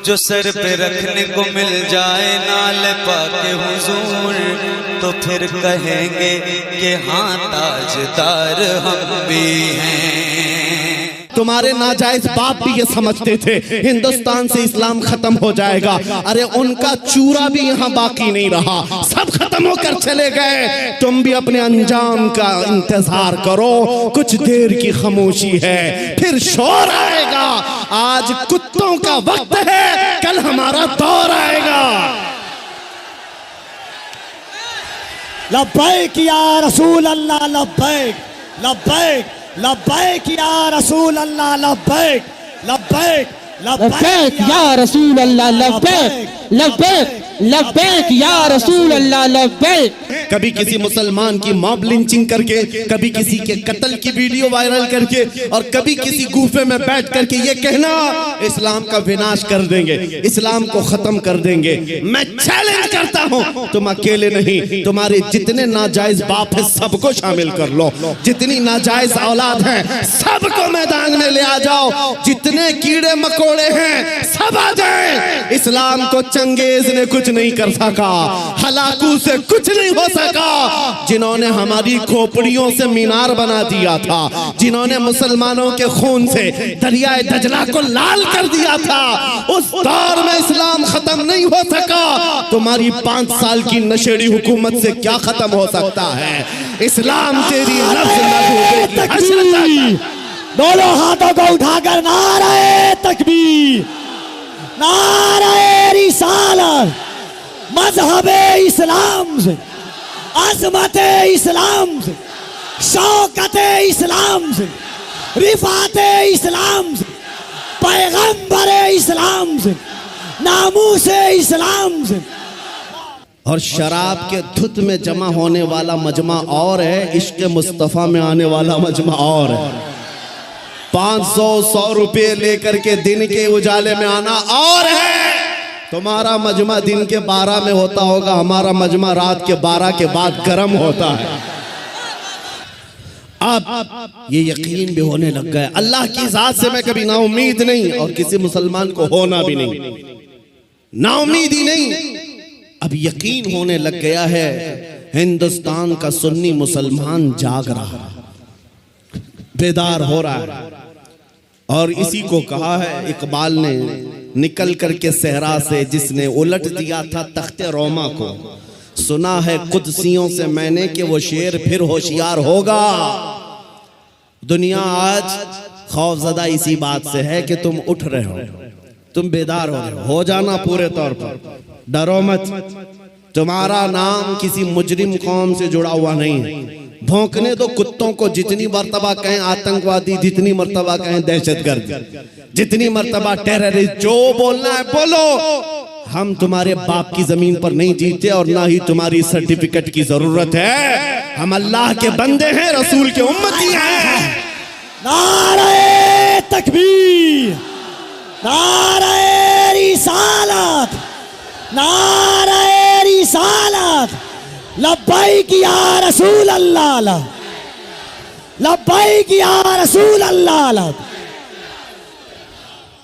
जो सर पे रखने को मिल जाए नाल पाके हुजूर, तो फिर कहेंगे कि हाँ ताजदार हम भी हैं। तुम्हारे नाजायज बाप भी ये समझते थे हिंदुस्तान से इस्लाम खत्म हो जाएगा। अरे उनका चूरा भी यहाँ बाकी नहीं रहा, सब खत्म होकर चले गए। तुम भी अपने अंजाम का इंतजार करो, कुछ देर की खामोशी है, फिर शोर आएगा। आज कुत्तों का वक्त है, कल हमारा दौर आएगा। लब्बैक या रसूल अल्लाह, लब्बैक लब्बैक लब्बैक या रसूल अल्लाह, लब्बैक लब्बैक लब्बैक या रसूल अल्लाह, लब्बैक लब्बैक लब्बैक या रसूल अल्लाह, लब्बैक। कभी किसी मुसलमान की मॉब लिंचिंग करके, कभी किसी के कत्ल की वीडियो वायरल करके, और कभी किसी गुफे में बैठ करके ये कहना इस्लाम का विनाश कर देंगे, इस्लाम को खत्म कर देंगे। मैं चैलेंज करता हूं, तुम अकेले नहीं, तुम्हारे जितने नाजायज बाप है सबको शामिल कर लो, जितनी नाजायज औलाद है सबको मैदान में ले आ जाओ, जितने कीड़े मकोड़े हैं सब आ जाएं। इस्लाम को चंगेज ने कुछ नहीं कर सका, हलाकू से कुछ नहीं हो सका। जिन्होंने हमारी खोपड़ियों से मीनार बना दिया था, जिन्होंने मुसलमानों के खून से दरियाए दजला को लाल कर दिया था, उस दौर में इस्लाम खत्म नहीं हो सका। तुम्हारी 5 साल की नशेड़ी हुकूमत से क्या खत्म हो सकता है? इस्लाम तेरी लफ्ज़ तकबीर, दोनों हाथों को उठाकर नारे तकबीर, नारे रिसालत, मजहबे इस्लाम से, अज़मते इस्लाम से, शौकते इस्लाम से, रिफाते इस्लाम से, पैगंबरे इस्लाम से, नामूसे इस्लाम से। और शराब के धुत में जमा होने वाला मजमा और है, इश्क मुस्तफ़ा में आने वाला मजमा और है। 500-100 रुपये लेकर के दिन के उजाले में आना और है। तुम्हारा मजमा दिन के 12 में होता होगा, हमारा मजमा रात के 12 के बाद गर्म होता है। अब ये यकीन भी होने लग गया, अल्लाह की जात से मैं कभी नाउमीद नहीं, और किसी मुसलमान को होना भी नहीं, नाउमीद ही नहीं। अब यकीन होने लग गया है, हिंदुस्तान का सुन्नी मुसलमान जाग रहा है, बेदार हो रहा है। और इसी को कहा है इकबाल ने, निकल करके सहरा से जिसने उलट दिया था तख्ते रोमा को, सुना है कुदसियों से मैंने कि वो शेर फिर होशियार होगा। दुनिया आज खौफजदा इसी बात से है कि तुम उठ रहे हो, तुम बेदार हो रहे हो जाना पूरे तौर पर, डरो मत। तुम्हारा नाम किसी मुजरिम कौम से जुड़ा हुआ नहीं। भौंकने दो कुत्तों को, जितनी मर्तबा कहें आतंकवादी, जितनी मर्तबा कहें दहशतगर्द, जितनी मर्तबा टेररिस्ट, जो बोलना है बोलो। हम तुम्हारे बाप की जमीन पर नहीं जीते और ना ही तुम्हारी सर्टिफिकेट की जरूरत है। हम अल्लाह के बंदे हैं, रसूल के उम्मती हैं। नारे तकबीर, नारे रिसालत, नारे रिसालत, लब्बैक या रसूल अल्लाह, लब्बैक या रसूल अल्लाह।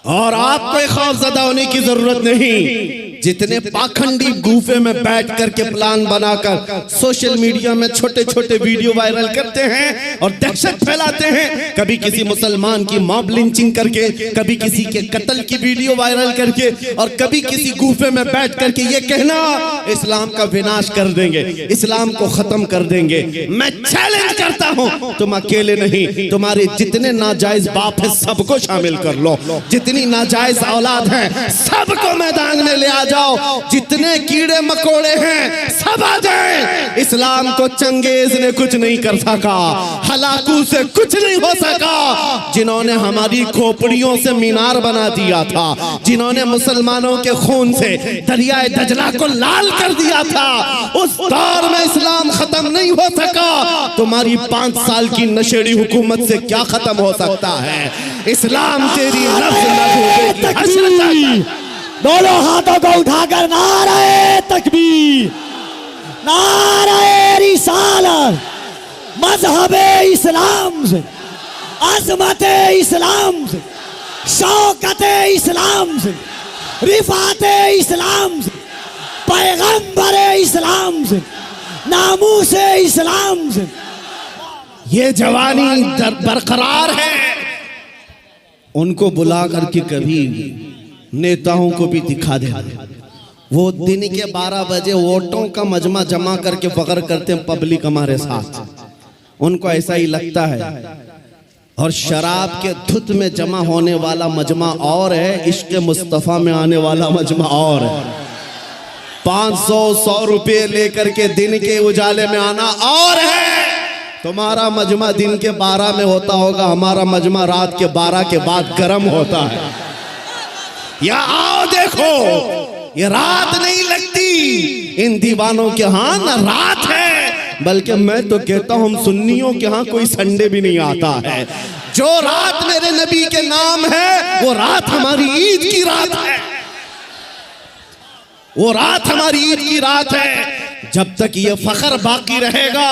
और आपको खौफजदा होने की जरूरत नहीं। जितने पाखंडी गुफे में बैठ करके प्लान बनाकर सोशल मीडिया में छोटे छोटे वीडियो वायरल करते हैं और दहशत फैलाते हैं, कभी किसी मुसलमान की मॉब लिंचिंग करके, कभी किसी के कत्ल की वीडियो वायरल करके, और कभी किसी गुफे में बैठ करके ये कहना इस्लाम का विनाश कर देंगे, इस्लाम को खत्म कर देंगे। मैं चैलेंज करता हूं, तुम अकेले नहीं, तुम्हारे जितने नाजायज बाप है सबको शामिल कर लो, जितनी नाजायज औलाद है सबको मैदान में ले आ जाओ, जितने कीड़े मकोड़े हैं सब आ जाएं। इस्लाम को चंगेज ने कुछ नहीं कर सका, हलाकू से कुछ नहीं हो सका। जिन्होंने हमारी खोपड़ियों से मीनार बना दिया था, जिन्होंने मुसलमानों के खून से दरियाए दजला को लाल कर दिया था, उस दौर में इस्लाम खत्म नहीं हो सका। तुम्हारी 5 साल की नशेड़ी हुकूमत से क्या खत्म हो सकता है? इस्लाम तेरी तकबीर, दोनों हाथों को उठाकर नारे तकबीर, नारे रिसालत, मजहबे इस्लाम से, अज़मते इस्लाम से, शौकते इस्लाम से, रिफात इस्लाम से, पैगंबर इस्लाम से, नामूस इस्लाम से। ये जवानी बरकरार है। उनको बुला करके कभी नेताओं को भी दिखा दे। वो दिन के 12 बजे वोटों का मजमा जमा करके फख्र करते हैं पब्लिक हमारे साथ। उनको ऐसा ही लगता है। और शराब के धुत में जमा होने वाला मजमा और है, इश्क मुस्तफा में आने वाला मजमा और है। 500-100 रुपये लेकर के दिन के उजाले में आना और है। तुम्हारा मजमा दिन के 12 में होता होगा, हमारा मजमा रात के 12 के बाद गर्म होता है। या आओ देखो, ये रात नहीं लगती इन दीवानों के यहाँ, ना रात है। बल्कि मैं तो कहता हूं हम सुन्नियों के यहाँ कोई संडे भी नहीं आता है। जो रात मेरे नबी के नाम है वो रात हमारी ईद की रात है। वो रात हमारी ईद की रात है। जब तक ये फख्र बाकी रहेगा,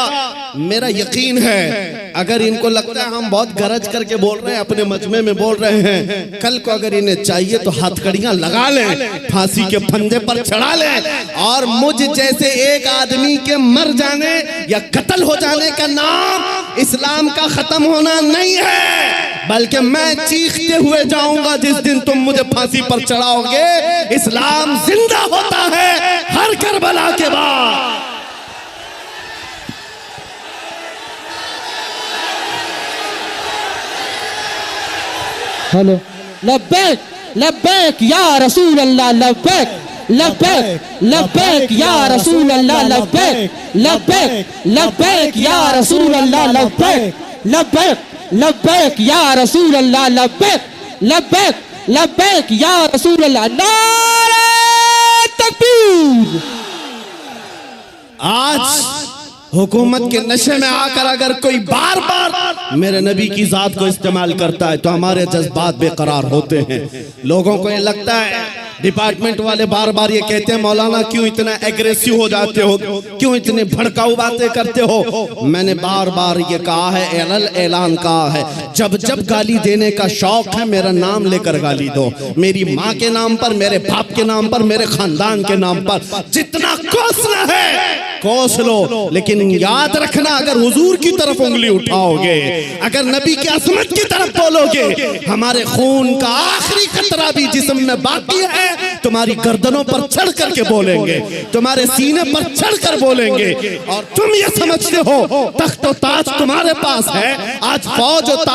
मेरा यकीन है अगर इनको लगता है हम बहुत गरज करके बोल रहे हैं, अपने मजमे में बोल रहे हैं, कल को अगर इन्हें चाहिए तो हथकड़ियां लगा लें, फांसी के फंदे पर चढ़ा लें। और मुझ जैसे एक आदमी के मर जाने या कत्ल हो जाने का नाम इस्लाम का खत्म होना नहीं है, बल्कि मैं चीखते हुए जाऊंगा जिस दिन तुम मुझे फांसी पर चढ़ाओगे। इस्लाम जिंदा होता है हर करबला के बाद। हेलो, लब्बैक लब्बैक या रसूल अल्लाह, लब्बैक लब्बैक लब्बैक या रसूल अल्लाह, लब्बैक लब्बैक लब्बैक या रसूल अल्लाह, लब्बैक लब्बैक लब्बैक या रसूल अल्लाह, लब्बैक लब्बैक लब्बैक या रसूल अल्लाह। नारे तकबीर। आज हुकूमत के नशे में आकर अगर कोई बार बार मेरे नबी की जात को इस्तेमाल करता है तो हमारे जज्बात बेकरार होते हैं। लोगों को ये लगता है, डिपार्टमेंट वाले बार बार ये कहते हैं मौलाना क्यों इतना एग्रेसिव हो जाते हो, क्यों इतने भड़काऊ बातें करते हो। मैंने बार बार ये कहा है, ऐलान कहा है, जब जब गाली देने का शौक है मेरा नाम लेकर गाली दो। मेरी माँ के नाम पर, मेरे बाप के नाम पर, मेरे खानदान के नाम पर जितना कोसना है कोस लो, लेकिन याद रखना अगर हुजूर की तरफ उंगली उठाओगे, अगर नबी की अजमत की तरफ बोलोगे, हमारे खून का आखिरी कतरा भी जिस्म में बाकी है तुम्हारी गर्दनों पर चढ़ करके बोलेंगे, तुम्हारे सीने पर चढ़ कर बोलेंगे। और तुम ये समझते हो तख्त और ताज तुम्हारे पास है, आज फौज और